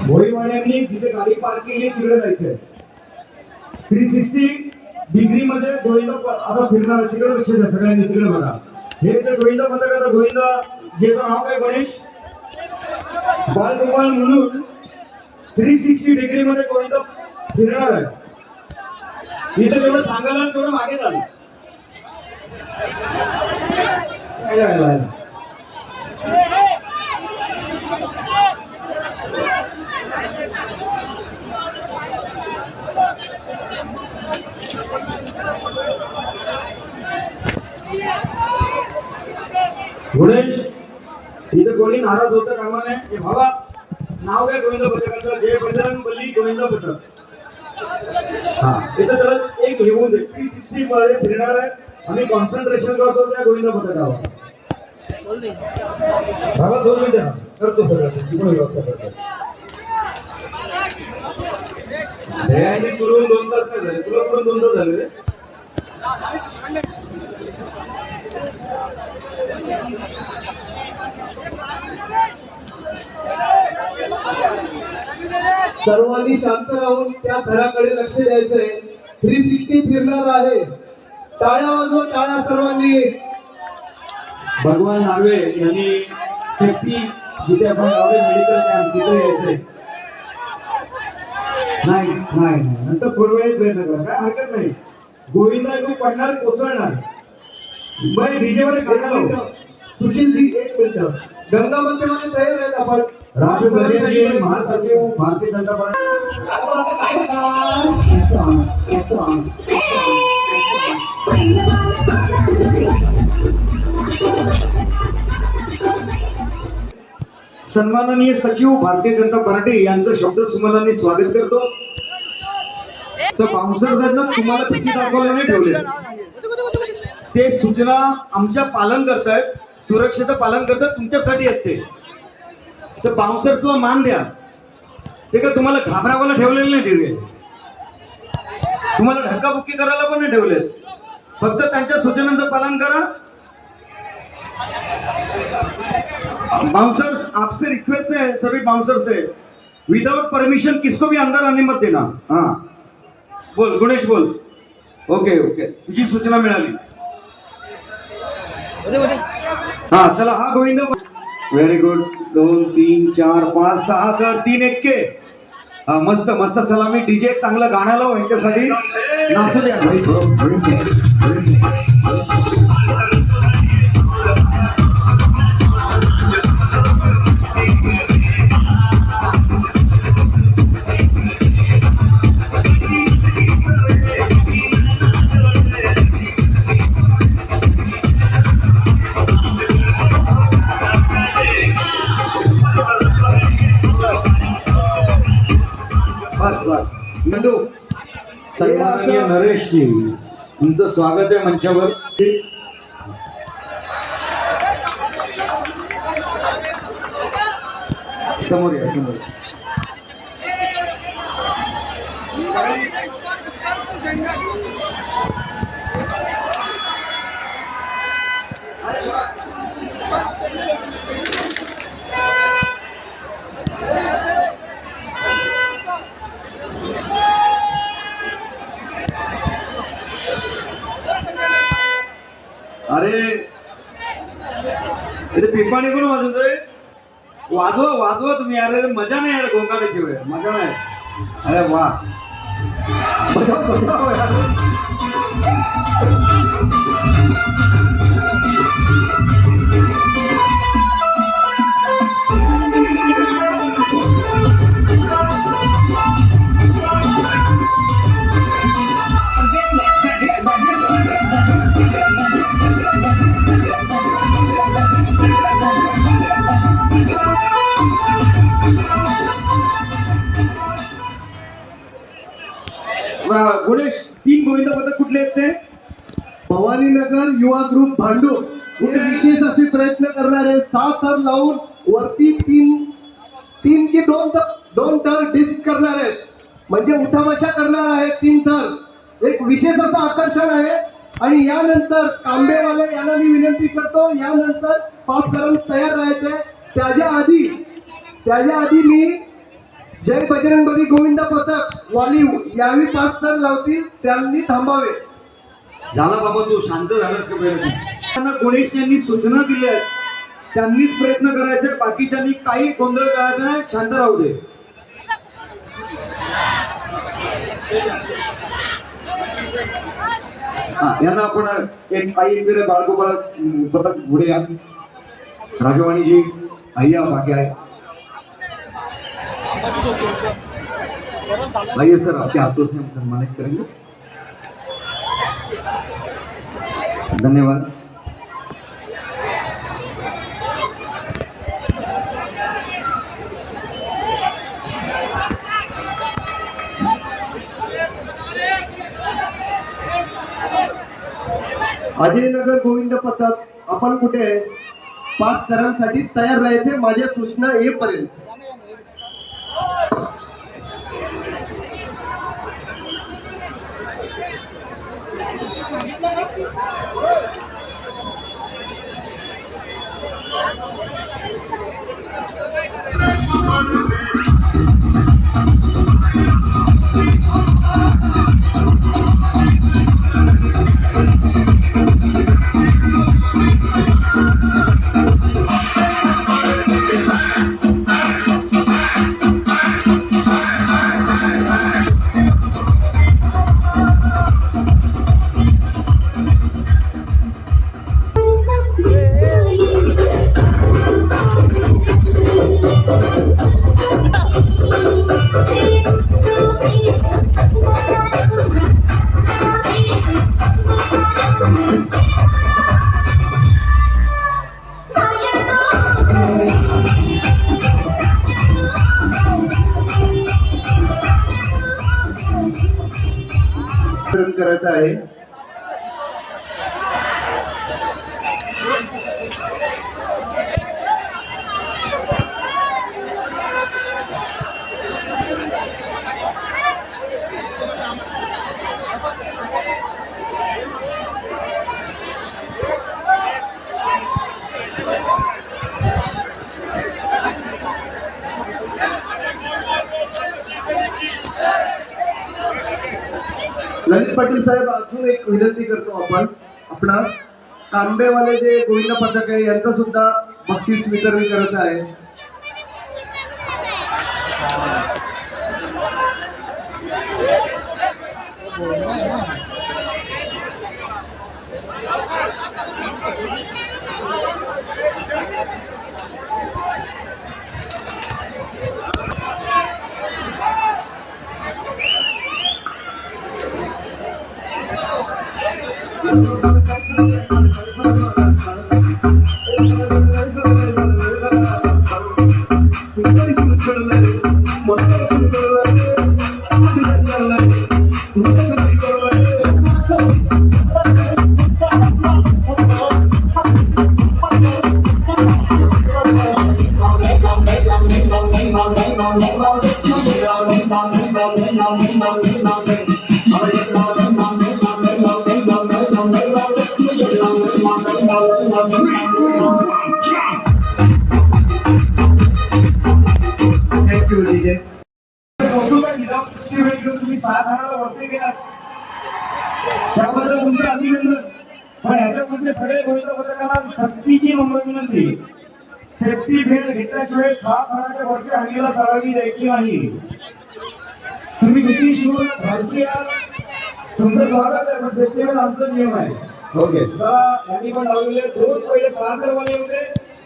भोईवाड्यांनी जिथे गाडी पार्क केली तिकडे जायचंय. 360 डिग्री मध्ये गोविंद आता फिरणार तिकडे लक्ष द्या सगळ्यांनी तिकडे बघा. हे जे गोविंद पथक आता गोविंद ज्याचं नाव काय गणेश बालगोपाल म्हणून 360 डिग्री मध्ये गोविंद फिरणार आहे. इथे तेवढं सांगायला तेवढं मागे झालं. गणेश इथं कोणी नाराज होतं कामा नाही. हे बाबा नाव काय गोविंद पथकाचं जय बजरंग बली गोविंद पथक. हा इथं त्याला एक घेऊन दे 360 मध्ये फिरणार आहे. आम्ही कॉन्सन्ट्रेशन करतो त्या गोविंद पथकावर. बाबा 2 मिनिटं करतो सगळं पूर्ण व्यवस्था करतो. दयाने सुरू 2 तास नाही झाले तुला पण 2 तास झाले रे. सर्वांनी शांत राहून त्या घराकडे लक्ष द्यायचंय. 360 फिरणार आहे. टाळ्या वाजवा टाळ्या सर्वांनी. भगवान नार्वे यांनी सेफ्टी जिथे आपण लावले मेडिकल कॅम्प तिथे यायचंय. नाही नाही नंतर थोडं प्रयत्न करा काय हरकत नाही. गोविंदा तू पडणार कोसळणार बाई डीजेवर काढायला. सुशीलजी 1 मिनिट. गंगा मंदिरामध्ये तयार आहेत आपण. राजू गणेशजी महासचिव भारतीय जनता पार्टी. सन्माननीय सचिव भारतीय जनता पार्टी यांचं शब्द सुमनांनी स्वागत करतो. तर बाउन्सर तुम्हाला भीती दाखवलं नाही ठेवले. ते सूचना आमच्या पालन करतायत सुरक्षेचं पालन करतात तुमच्यासाठी आहेत ते. तर बाउन्सर्सला मान द्या. ते का तुम्हाला घाबरावाला ठेवलेलं नाही तिथे. तुम्हाला धक्काबुक्की करायला पण नाही ठेवले. फक्त त्यांच्या सूचनांचं पालन करा. बाउंसर्स आपसे रिक्वेस्ट है सभी बाउंसर से विदाउट परमिशन किसको भी अंदर आने मत देना. हाँ बोल गणेश बोल. ओके ओके तुझी सूचना मिळाली. हा चला हा गोविंद व्हेरी गुड. 2 3 4 5 6 तर 3 1 के. हा मस्त मस्त सलामी. डीजे चांगलं गाणं लाव यांच्यासाठी नाचू द्या. सन्माननीय नरेशजी तुमचं स्वागत आहे मंचावर. समोर या समोर. अरे इथे पिपाणी कोण वाजवतोय. वाजवा वाजवा तुम्ही. अरे मजा नाही यार गोंगाटाशिवाय मजा नाही. अरे वा गणेश 3 गोविंद पथक कुठले आहेत ते. भवानीनगर युवा ग्रुप भांडूप हे विशेष असे प्रयत्न करणार आहे. 6 थर लावून वरती 3 की 2 थर डिस्क करणार आहेत. म्हणजे उठाबशा करणार आहेत 3 थर. एक विशेष असं आकर्षण आहे. आणि यानंतर कांबेवाले यांना मी विनंती करतो यानंतर पाच करून तयार राहायचे. त्याच्या आधी मी जय बजरंगबली गोविंदा पथक वालीव यावेळी 5 थर लावतील त्यांनी थांबावे. झाला बाबा, तू शांत झालास का पहिले? त्यांना गणेश यांनी सूचना दिल्या आहेत, त्यांनीच प्रयत्न करायचे, बाकीच्यांनी काही गोंधळ करायचा नाही, शांत राहू दे. हा, यांना आपण एक काही बाळगोपाळ पथक पुढे या. राजवाणी जी आइया बाकी आहे. आइए सर, आपके हाथों से हम सम्मानित करेंगे. धन्यवाद. अजयनगर गोविंद पथक आपण कुठे आहे? 5 थरांसाठी तयार राहायचे माझ्या सूचना येईपर्यंत. करायचं आहे. ललित पाटील साहेब, अजून एक विनंती करतो आपण आपणास, तांबेवाले जे गोविंद पथक आहे यांचा सुद्धा बक्षीस वितरण करायचं आहे. Thank you DJ. तुम्ही 6 थराला वरती गेलात त्याबद्दल तुमचे अभिनंदन. पण ह्याच्यामध्ये सगळे गोविंद पथकाला सक्तीची नम्र विनंती, सेफ्टी बेल्ट घेतल्याशिवाय 6 थराच्या वरती हंगीला सरावी द्यायची नाही. तुम्ही किती शूर धाडसी आहात, तुमचं स्वागत आहे, पण सेफ्टी बेल्ट आमचा नियम आहे. ओके, यांनी पण लावलेले 2 पहिले 6 थरवाले होते.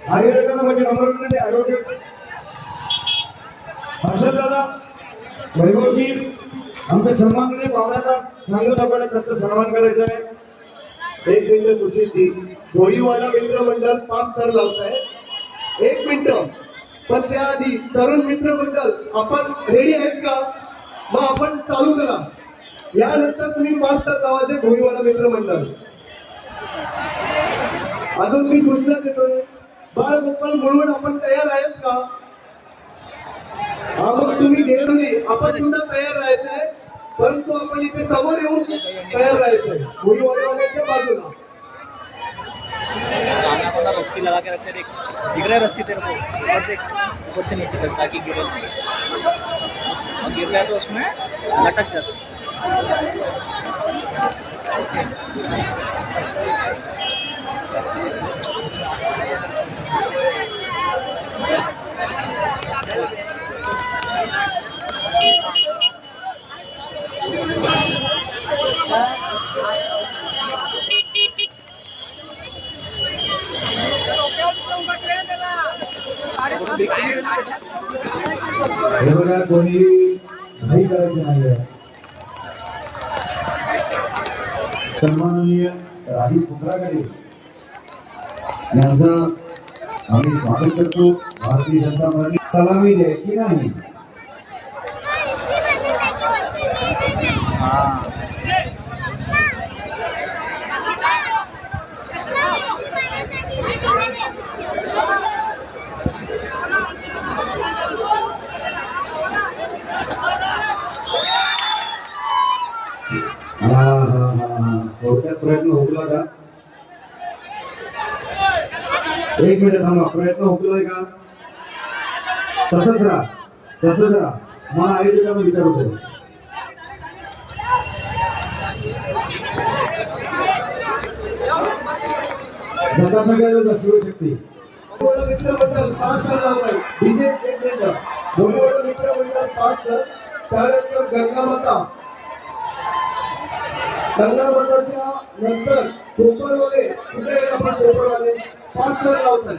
आयोजकांना म्हणजे नम्र विनंती, ॲडव्होकेट हर्षद दादा, वैभवजी, आमच्या सन्माननीय पाहुण्याचा सांगत आपण त्यांचा सन्मान करायचा आहे. एक मिनिट सुशीलजी, गोळीवाला मित्र मंडळ 5 थर लावत आहे. 1 मिनिट, पण त्याआधी तरुण मित्र मंडळ आपण रेडी आहेत का? मग आपण चालू करा. यानंतर तुम्ही 5 थर लावायचे गोळीवाला मित्र मंडळ. अजून मी सूचना देतोय, बाळ गोपाल म्हणून आपण तयार आहेत का? हा, मग तुम्ही गेले, आपण सुद्धा तयार राहायचं आहे, परंतु आपण इथे समोर येऊन तयार राहायचंय गोळीवाल्याच्या बाजूला. रस्सी लगा के रखते, देख दिख रहा है रस्सी तेरे को, और देख ऊपर से नीचे तक ताकि गिरे नहीं, और गिर जाए तो उसमें लटक जाता हे बघा, कोणी घाई करायची नाही. सन्माननीय राही कुंभराकडे यांचं आम्ही स्वागत करतो. भारतीय जनता पार्टी सलामी द्यायची नाही. थोडक्यात प्रयत्न हुकला का? एक मिनिट थांबा. प्रयत्न हुकलाय का? तसंच राहा. मला आयोजकांना विचारतो. जनता सगळ्याला शिवू शकते. मित्रमंडळ 5 लावलाय. डीजे मित्रमंडळ 5, त्यानंतर गंगामाताच्या नंतर कोपरवाले कुठे आपण कोपरवाले 5 लावतात.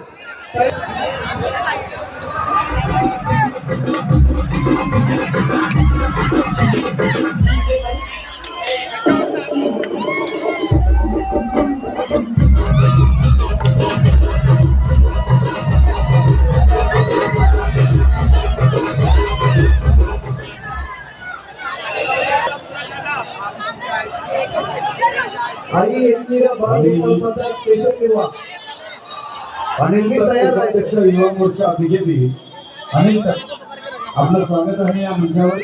आणि एकमेव बाळासाहेबांचा स्पेशल किंवा अनिल अध्यक्ष युवा मोर्चा बीजेपी अनिल आपलं स्वागत आहे या मंचावर.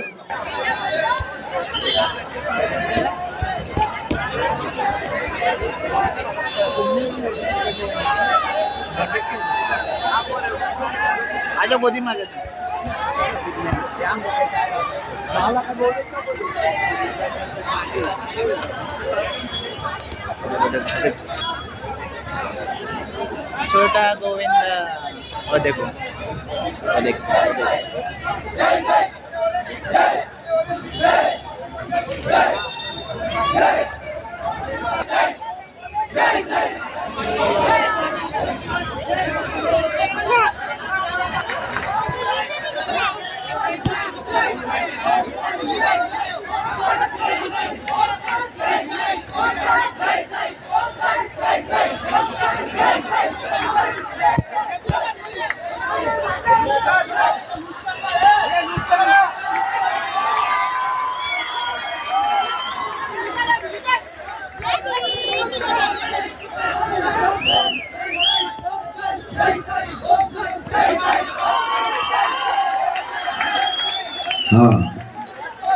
आजा गोदी में छोटा गोविंद, और देखो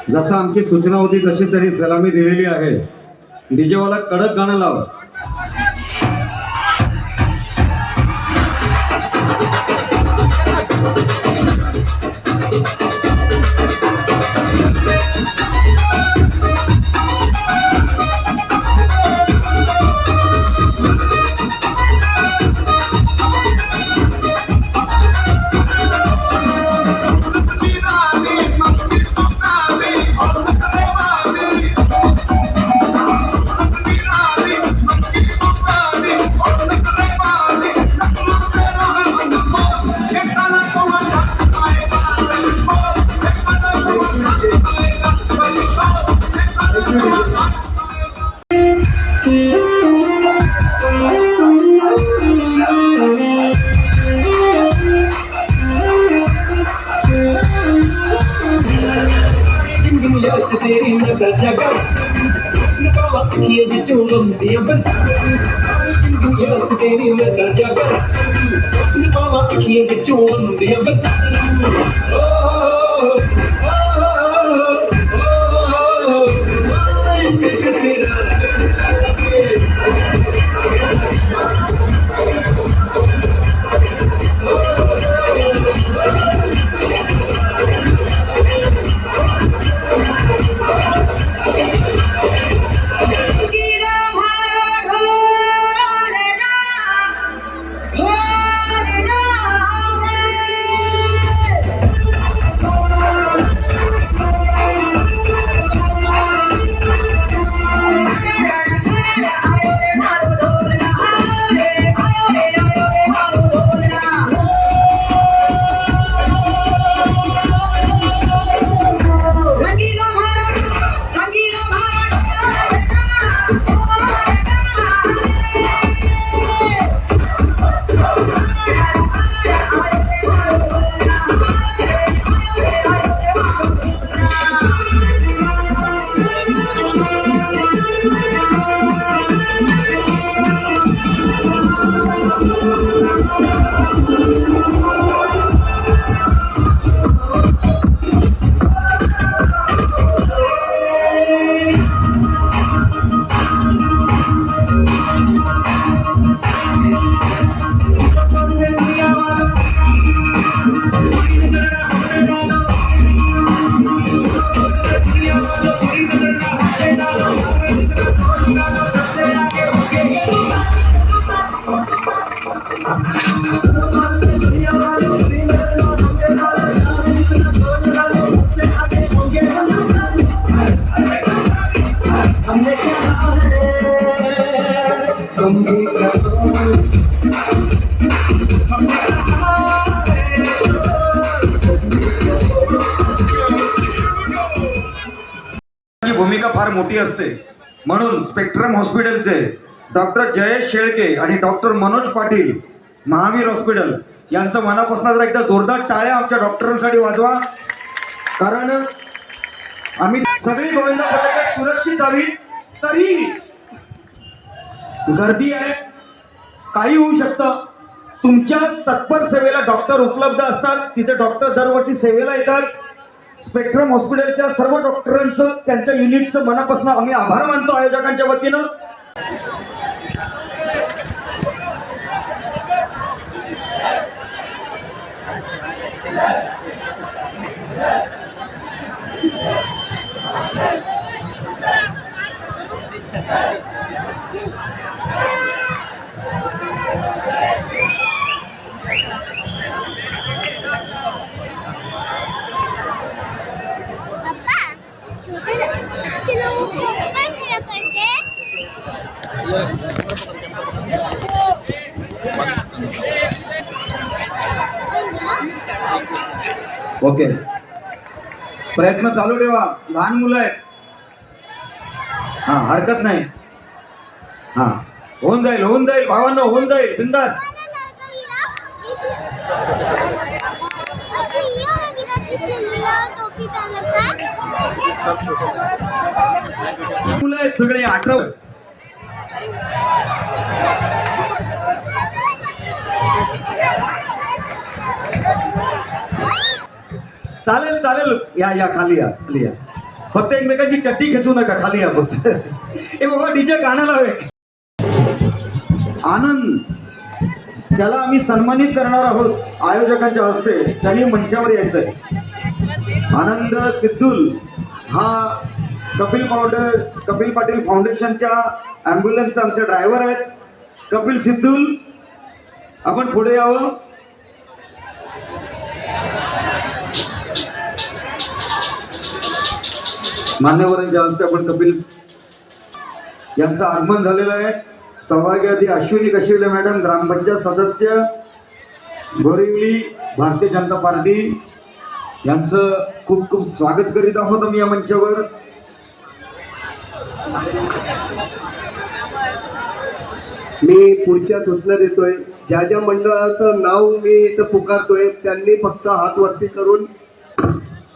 जसं आमची सूचना होती तशी त्यांनी सलामी दिलेली आहे. डीजेवाला कडक गाणं लाव. तेरी नजर जगा ये चोरम दिया बस तेरी नजर जगा ये चोरम दिया बस तेरा तुम भी ची भूमिका फार मोठी असते, म्हणून स्पेक्ट्रम हॉस्पिटलचे डॉक्टर जयेश शेळके आणि डॉक्टर मनोज पाटील महावीर हॉस्पिटल यांचं मनापासून एकदा जोरदार टाळ्या आमच्या डॉक्टरांसाठी वाजवा. कारण आम्ही सगळी गोविंदा पथके सुरक्षित हवी, तरी गर्दी आहे, काही होऊ शकतं. तुमच्या तत्पर सेवेला डॉक्टर उपलब्ध असतात, तिथे डॉक्टर दरवर्षी सेवेला येतात. स्पेक्ट्रम हॉस्पिटलच्या सर्व डॉक्टरांचं, त्यांच्या युनिटचं मनापासून आम्ही आभार मानतो आयोजकांच्या वतीनं. अच्छे लोगों को ऊपर खड़ा करते ओके, प्रयत्न चालू ठेवा, लहान मुलं आहेत. हा, हरकत नाही. हा, होऊन जाईल, होऊन जाईल भावांनो, होऊन जाईल, बिंदास. अच्छा ये वाला गिरा जिसने नीला टोपी पहन रखा है. सब छोटे मुलं आहेत सगळे 18. चालेल चालेल, या या खाली या, खाली या. फक्त एकमेकांची चड्डी खेचू नका, खाली या फक्त. ए बाबा, डीजे गाणं लावे. आनंद, त्याला आम्ही सन्मानित करणार आहोत आयोजकांच्या हस्ते, त्यांनी मंचावर यायचंय. आनंद सिद्धूल हा कपिल पाटील फाउंडेशनच्या ॲम्ब्युलन्सचे आमचे ड्रायव्हर आहेत. कपिल सिद्धूल, आपण पुढे यावं. मान्यवरांच्या हस्ते आपण कपिल यांचं आगमन झालेलं आहे. सौभाग्यवती अश्विनी कशिवले मॅडम, ग्रामपंचायत सदस्य बोरिवली, भारतीय जनता पार्टी, यांचं खूप खूप स्वागत करीत आहोत आम्ही या मंचावर. मी पुढच्या सूचना देतोय. ज्या ज्या मंडळाचं नाव मी इथं पुकारतोय त्यांनी फक्त हात वरती करून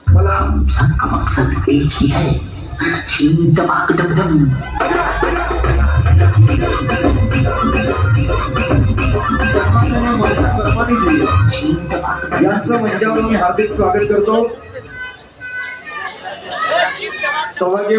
मला सबका मकसद एक ही है, छीन टपाक डमडम. यांचं मंचावर मी हार्दिक स्वागत करतो. सौभाग्य